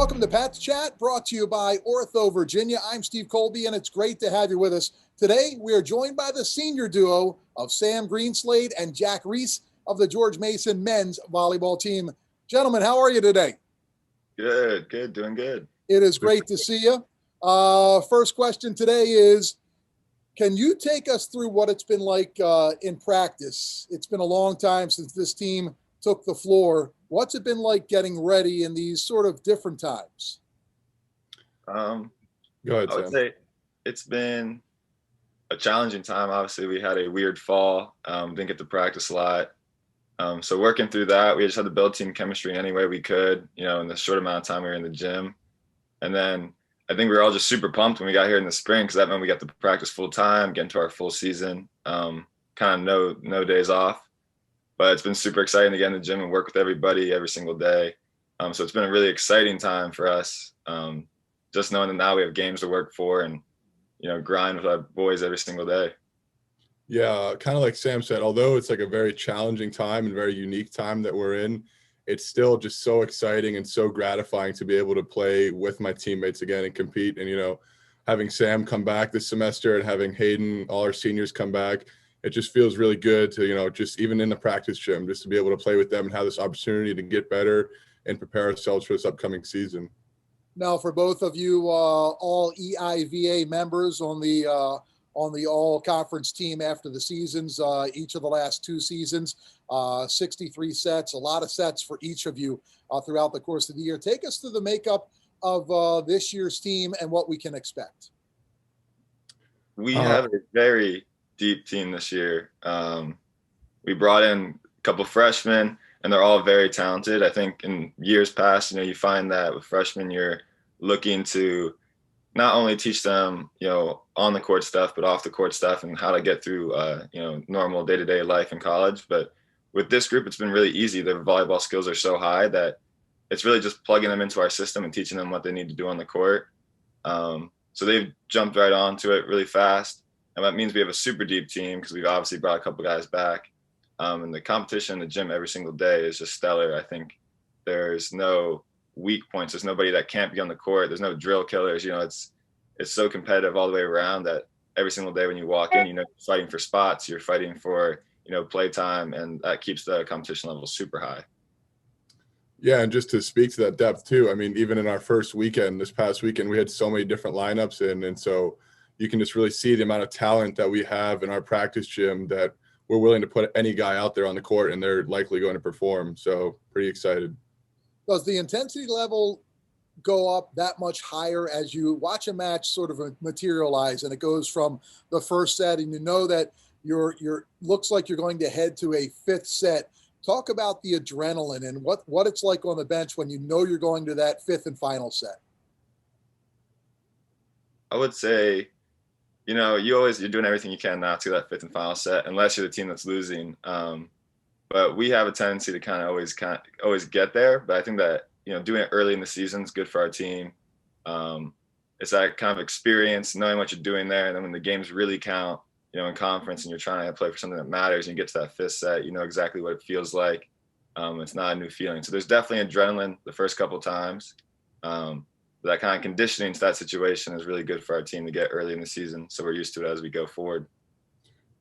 welcome to Pat's Chat, brought to you by Ortho, Virginia. I'm Steve Colby, and it's great to have you with us. Today, we are joined by the senior duo of Sam Greenslade and Jack Reese of the George Mason men's volleyball team. Gentlemen, how are you today? Good, doing good. It is great to see you. First question today is, can you take us through what it's been like in practice? It's been a long time since this team took the floor. What's it been like getting ready in these sort of different times? Go ahead, I would Sam. say it's been a challenging time. Obviously, we had a weird fall, didn't get to practice a lot. So working through that, we just had to build team chemistry in any way we could, in the short amount of time we were in the gym. And then I think we were all just super pumped when we got here in the spring because that meant we got to practice full time, get into our full season, kind of no days off. But it's been super exciting to get in the gym and work with everybody every single day. So it's been a really exciting time for us, just knowing that now we have games to work for and, grind with our boys every single day. Yeah, kind of like Sam said, although it's like a very challenging time and very unique time that we're in, it's still just so exciting and so gratifying to be able to play with my teammates again and compete. And, having Sam come back this semester and having Hayden, all our seniors come back, it just feels really good to, just even in the practice gym, just to be able to play with them and have this opportunity to get better and prepare ourselves for this upcoming season. Now, for both of you, all EIVA members on the all-conference team after the seasons, each of the last two seasons, 63 sets, a lot of sets for each of you throughout the course of the year. Take us through the makeup of this year's team and what we can expect. We have a very deep team this year. We brought in a couple freshmen, and they're all very talented. I think in years past, you find that with freshmen, you're looking to not only teach them, on the court stuff, but off the court stuff and how to get through, normal day-to-day life in college. But with this group, it's been really easy. Their volleyball skills are so high that it's really just plugging them into our system and teaching them what they need to do on the court. So they've jumped right onto it really fast. And that means we have a super deep team because we've obviously brought a couple guys back. And the competition in the gym every single day is just stellar. I think there's no weak points. There's nobody that can't be on the court. There's no drill killers. It's so competitive all the way around that every single day when you walk in, you're fighting for spots, you're fighting for, play time, and that keeps the competition level super high. Yeah, and just to speak to that depth too, I mean, even in our first weekend, this past weekend, we had so many different lineups in, and so you can just really see the amount of talent that we have in our practice gym that we're willing to put any guy out there on the court and they're likely going to perform. So pretty excited. Does the intensity level go up that much higher as you watch a match sort of materialize and it goes from the first set and that you're looks like you're going to head to a fifth set? Talk about the adrenaline and what it's like on the bench when you're going to that fifth and final set. I would say, you're doing everything you can not to that fifth and final set, unless you're the team that's losing. But we have a tendency to kind of always get there. But I think that, doing it early in the season is good for our team. It's that kind of experience, knowing what you're doing there. And then when the games really count, in conference and you're trying to play for something that matters and you get to that fifth set, you know exactly what it feels like. It's not a new feeling. So there's definitely adrenaline the first couple of times. That kind of conditioning to that situation is really good for our team to get early in the season. So we're used to it as we go forward.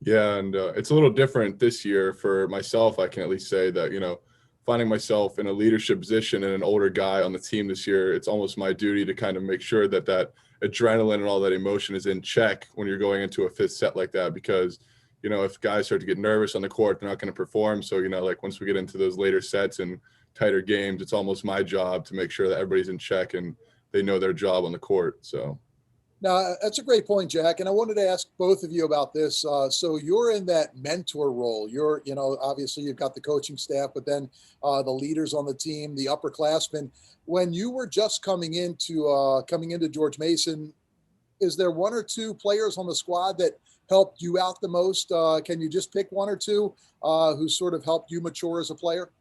Yeah, and it's a little different this year for myself. I can at least say that, finding myself in a leadership position and an older guy on the team this year, it's almost my duty to kind of make sure that adrenaline and all that emotion is in check when you're going into a fifth set like that, because, if guys start to get nervous on the court, they're not going to perform. So, like once we get into those later sets and tighter games, it's almost my job to make sure that everybody's in check and they know their job on the court. So. Now, that's a great point, Jack. And I wanted to ask both of you about this. So you're in that mentor role. You're, obviously you've got the coaching staff, but then the leaders on the team, the upperclassmen. When you were just coming into George Mason, is there one or two players on the squad that helped you out the most? Can you just pick one or two who sort of helped you mature as a player?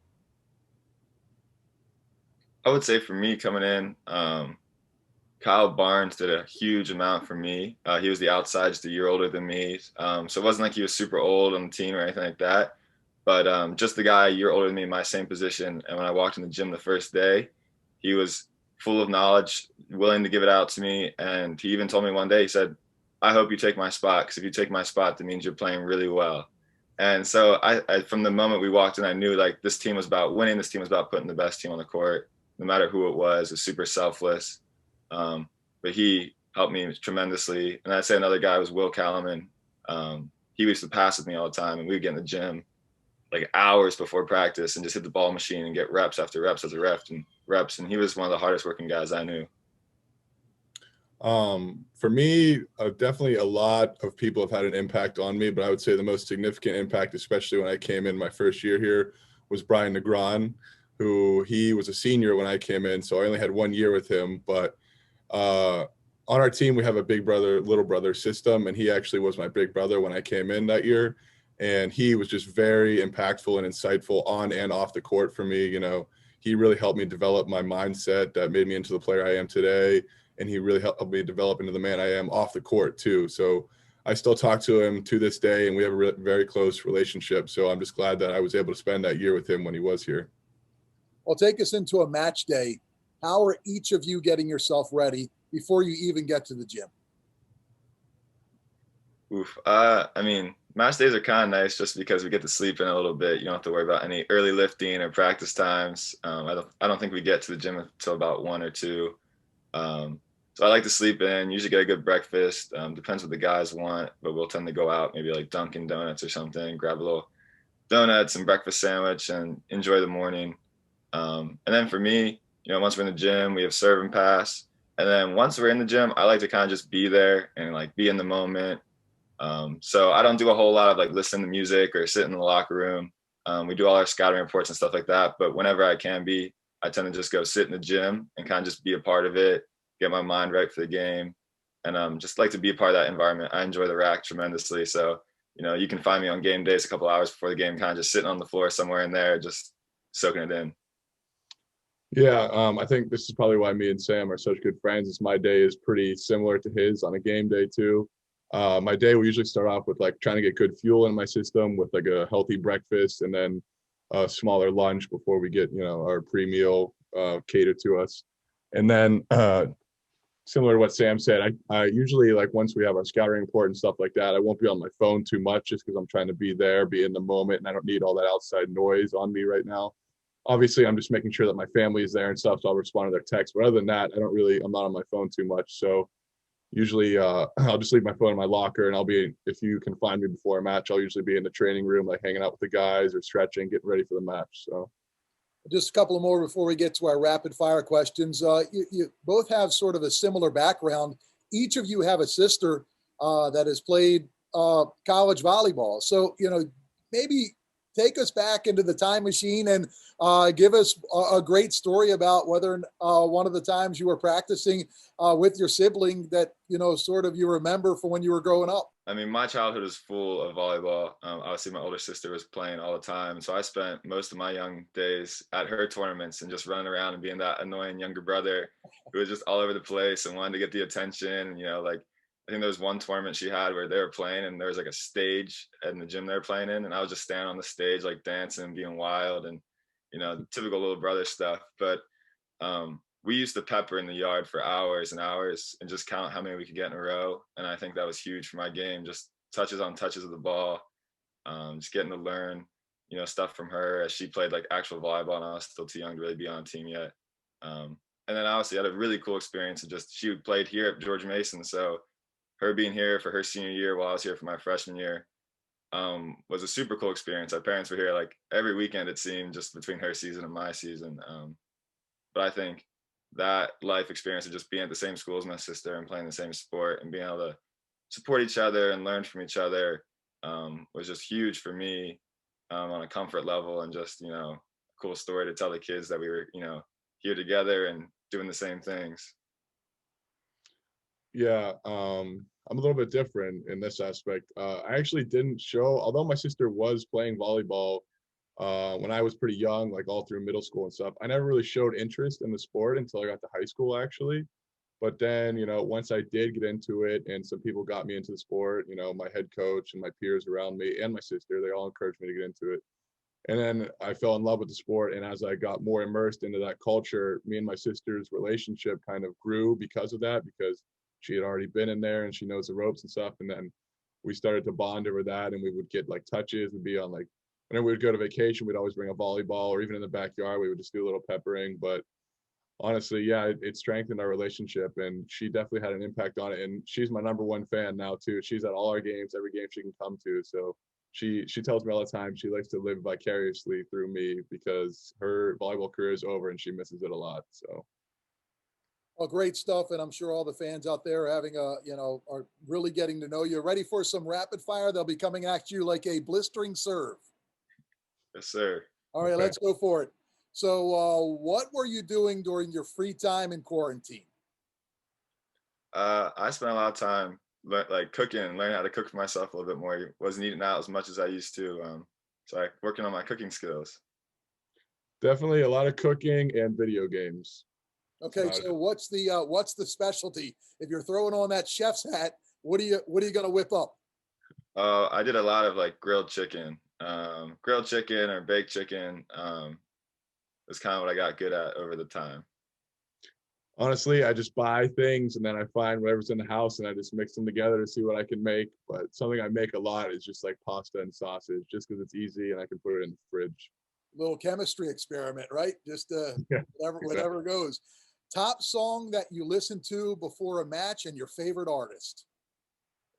I would say for me coming in, Kyle Barnes did a huge amount for me. He was the outside, just a year older than me. So it wasn't like he was super old on the team or anything like that. But just the guy a year older than me in my same position. And when I walked in the gym the first day, he was full of knowledge, willing to give it out to me. And he even told me one day, he said, I hope you take my spot, because if you take my spot, that means you're playing really well. And so I from the moment we walked in, I knew like this team was about winning. This team was about putting the best team on the court, no matter who it was. It was super selfless. But he helped me tremendously. And I'd say another guy was Will Callaman. He used to pass with me all the time, and we'd get in the gym like hours before practice and just hit the ball machine and get reps after reps after reps. And he was one of the hardest working guys I knew. For me, definitely a lot of people have had an impact on me, but I would say the most significant impact, especially when I came in my first year here, was Brian Negron, who he was a senior when I came in. So I only had 1 year with him, but on our team, we have a big brother, little brother system. And he actually was my big brother when I came in that year. And he was just very impactful and insightful on and off the court for me. You know, he really helped me develop my mindset that made me into the player I am today. And he really helped me develop into the man I am off the court too. So I still talk to him to this day, and we have a very close relationship. So I'm just glad that I was able to spend that year with him when he was here. Well, take us into a match day. How are each of you getting yourself ready before you even get to the gym? Oof. I mean, match days are kind of nice just because we get to sleep in a little bit. You don't have to worry about any early lifting or practice times. I don't think we get to the gym until about 1 or 2. So I like to sleep in, usually get a good breakfast. Depends what the guys want, but we'll tend to go out, maybe like Dunkin' Donuts or something, grab a little donuts and breakfast sandwich and enjoy the morning. And then for me, you know, once we're in the gym, we have serve and pass. And then once we're in the gym, I like to kind of just be there and like be in the moment. So I don't do a whole lot of like listening to music or sit in the locker room. We do all our scouting reports and stuff like that. But whenever I can be, I tend to just go sit in the gym and kind of just be a part of it, get my mind right for the game, and just like to be a part of that environment. I enjoy the rack tremendously. So, you know, you can find me on game days a couple hours before the game, kind of just sitting on the floor somewhere in there, just soaking it in. Yeah, I think this is probably why me and Sam are such good friends. Is my day is pretty similar to his on a game day too. My day will usually start off with like trying to get good fuel in my system with like a healthy breakfast and then a smaller lunch before we get, you know, our pre-meal catered to us. And then similar to what Sam said, I usually, like, once we have our scouting report and stuff like that, I won't be on my phone too much just because I'm trying to be there, be in the moment, and I don't need all that outside noise on me right now. Obviously, I'm just making sure that my family is there and stuff, so I'll respond to their texts. But other than that, I'm not on my phone too much. So usually I'll just leave my phone in my locker, and if you can find me before a match, I'll usually be in the training room, like hanging out with the guys or stretching, getting ready for the match. So Just a couple of more before we get to our rapid fire questions. You both have sort of a similar background. Each of you have a sister that has played college volleyball. So, you know, maybe take us back into the time machine and give us a great story about whether one of the times you were practicing with your sibling that, you know, sort of you remember from when you were growing up. I mean, my childhood is full of volleyball. Obviously, my older sister was playing all the time. So I spent most of my young days at her tournaments and just running around and being that annoying younger brother who was just all over the place and wanted to get the attention. And, you know, like, I think there was one tournament she had where they were playing and there was like a stage in the gym they were playing in. And I was just standing on the stage, like dancing and being wild and, you know, the typical little brother stuff. But we used to pepper in the yard for hours and hours and just count how many we could get in a row. And I think that was huge for my game, just touches on touches of the ball, just getting to learn, you know, stuff from her as she played like actual volleyball and I was still too young to really be on a team yet. And then obviously I had a really cool experience of just, she played here at George Mason. So her being here for her senior year while I was here for my freshman year was a super cool experience. Our parents were here like every weekend, it seemed, just between her season and my season. But I think that life experience of just being at the same school as my sister and playing the same sport and being able to support each other and learn from each other was just huge for me on a comfort level, and just, you know, a cool story to tell the kids that we were, you know, here together and doing the same things. yeah, I'm a little bit different in this aspect. I actually didn't show, although my sister was playing volleyball when I was pretty young, like all through middle school and stuff. I never really showed interest in the sport until I got to high school, actually. But then, you know, once I did get into it and some people got me into the sport, you know, my head coach and my peers around me and my sister, they all encouraged me to get into it. And then I fell in love with the sport. And as I got more immersed into that culture, me and my sister's relationship kind of grew because of that, because she had already been in there and she knows the ropes and stuff. And then we started to bond over that, and we would get like touches. We'd be on like, whenever we'd go to vacation, we'd always bring a volleyball, or even in the backyard, we would just do a little peppering. But honestly, yeah, it strengthened our relationship, and she definitely had an impact on it. And she's my #1 fan now too. She's at all our games, every game she can come to. So she tells me all the time she likes to live vicariously through me, because her volleyball career is over and she misses it a lot. So Well, great stuff, and I'm sure all the fans out there are having are really getting to know you. Ready for some rapid fire? They'll be coming at you like a blistering serve. Yes, sir. All right, okay. let's go for it. So, what were you doing during your free time in quarantine? I spent a lot of time like cooking and learning how to cook for myself a little bit more. Wasn't eating out as much as I used to. So working on my cooking skills. Definitely a lot of cooking and video games. That's Okay, about so it. what's the specialty? If you're throwing on that chef's hat, what are you gonna whip up? I did a lot of like grilled chicken or baked chicken. Is kind of what I got good at over the time. Honestly, I just buy things and then I find whatever's in the house and I just mix them together to see what I can make. But something I make a lot is just like pasta and sausage, just because it's easy and I can put it in the fridge. Little chemistry experiment, right? Just Yeah, whatever exactly. goes. Top song that you listen to before a match and your favorite artist.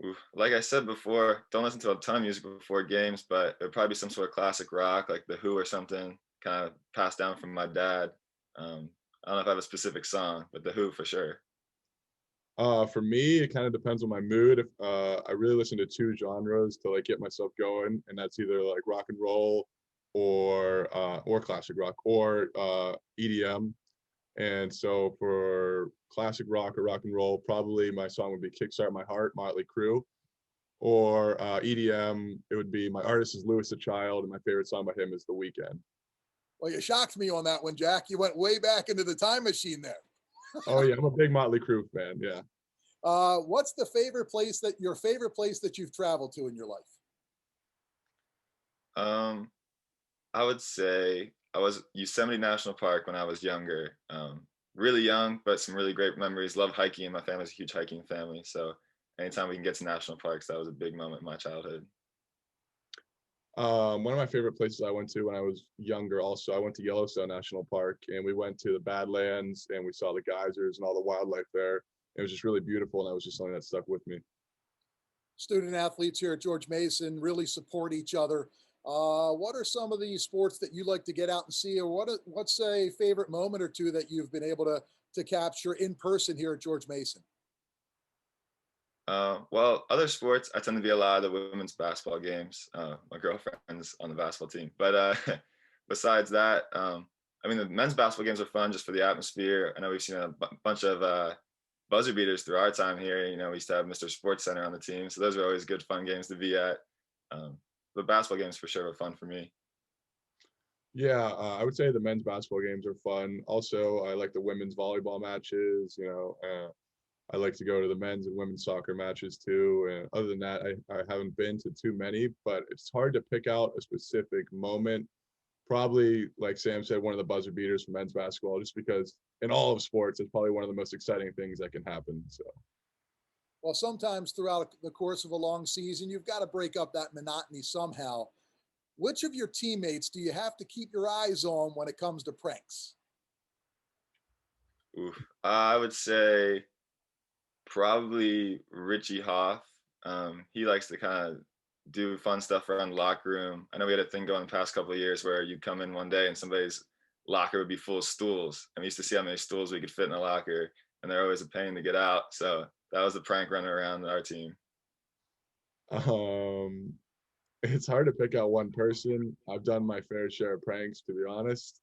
Oof. Like I said before, don't listen to a ton of music before games, but it'd probably be some sort of classic rock, like The Who or something, kind of passed down from my dad. I don't know if I have a specific song, but The Who for sure. For me, it kind of depends on my mood. If I really listen to two genres to like get myself going, and that's either like rock and roll or classic rock or EDM. And so for classic rock or rock and roll, probably my song would be "Kickstart My Heart," Motley Crue. Or EDM, it would be, my artist is Louis the Child, and my favorite song by him is "The Weekend." Well, you shocked me on that one, Jack. You went way back into the time machine there. Oh yeah, I'm a big Motley Crue fan. Yeah. What's the your favorite place that you've traveled to in your life? Um, I would say I was Yosemite National Park when I was younger. Really young, but some really great memories. Love hiking. My family's a huge hiking family, so anytime we can get to national parks, that was a big moment in my childhood. One of my favorite places I went to when I was younger, also, I went to Yellowstone National Park, and we went to the Badlands and we saw the geysers and all the wildlife there. It was just really beautiful, and that was just something that stuck with me. Student athletes here at George Mason really support each other. What are some of the sports that you like to get out and see, or what's a favorite moment or two that you've been able to capture in person here at George Mason? Well, other sports, I tend to be a lot of the women's basketball games. My girlfriend's on the basketball team, but besides that, I mean, the men's basketball games are fun just for the atmosphere. I know we've seen a bunch of buzzer beaters through our time here. You know, we used to have Mr. Sports Center on the team, so those are always good, fun games to be at. Um, the basketball games for sure were fun for me. Yeah, I would say the men's basketball games are fun. Also, I like the women's volleyball matches. I like to go to the men's and women's soccer matches too. And other than that, I haven't been to too many, but it's hard to pick out a specific moment. Probably, like Sam said, one of the buzzer beaters for men's basketball, just because in all of sports, it's probably one of the most exciting things that can happen. So, Well, sometimes throughout the course of a long season, you've got to break up that monotony somehow. Which of your teammates do you have to keep your eyes on when it comes to pranks? Oof. I would say probably Richie Hoff. He likes to kind of do fun stuff around the locker room. I know we had a thing going the past couple of years where you'd come in one day and somebody's locker would be full of stools. And we used to see how many stools we could fit in a locker, and they're always a pain to get out. So that was the prank running around our team. um, it's hard to pick out one person. I've done my fair share of pranks, to be honest.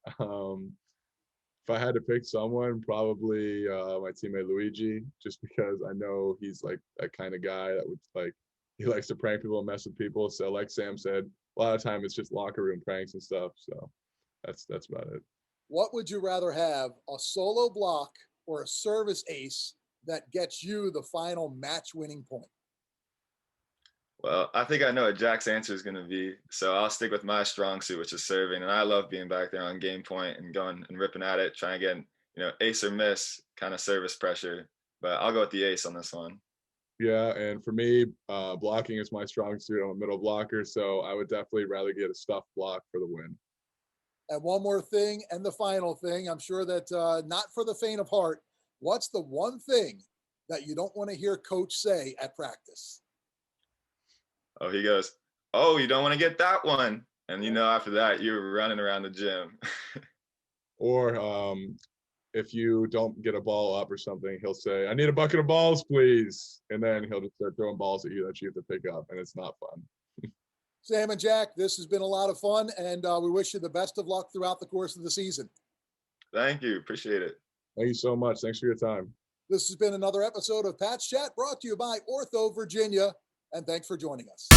If I had to pick someone, probably my teammate Luigi, just because I know he's like that kind of guy that would like, he likes to prank people and mess with people. So like Sam said, a lot of time it's just locker room pranks and stuff. So that's about it. What would you rather have, a solo block or a service ace that gets you the final match winning point? Well, I think I know what Jack's answer is going to be. So I'll stick with my strong suit, which is serving. And I love being back there on game point and going and ripping at it, trying to get, ace or miss kind of service pressure. But I'll go with the ace on this one. Yeah, and for me, blocking is my strong suit. I'm a middle blocker, so I would definitely rather get a stuffed block for the win. And one more thing, and the final thing, I'm sure that not for the faint of heart, what's the one thing that you don't want to hear coach say at practice? Oh, he goes, oh, you don't want to get that one. And after that, you're running around the gym. Or if you don't get a ball up or something, he'll say, I need a bucket of balls, please. And then he'll just start throwing balls at you that you have to pick up, and it's not fun. Sam and Jack, this has been a lot of fun, and we wish you the best of luck throughout the course of the season. Thank you. Appreciate it. Thank you so much. Thanks for your time. This has been another episode of Pat's Chat brought to you by Ortho Virginia, and thanks for joining us.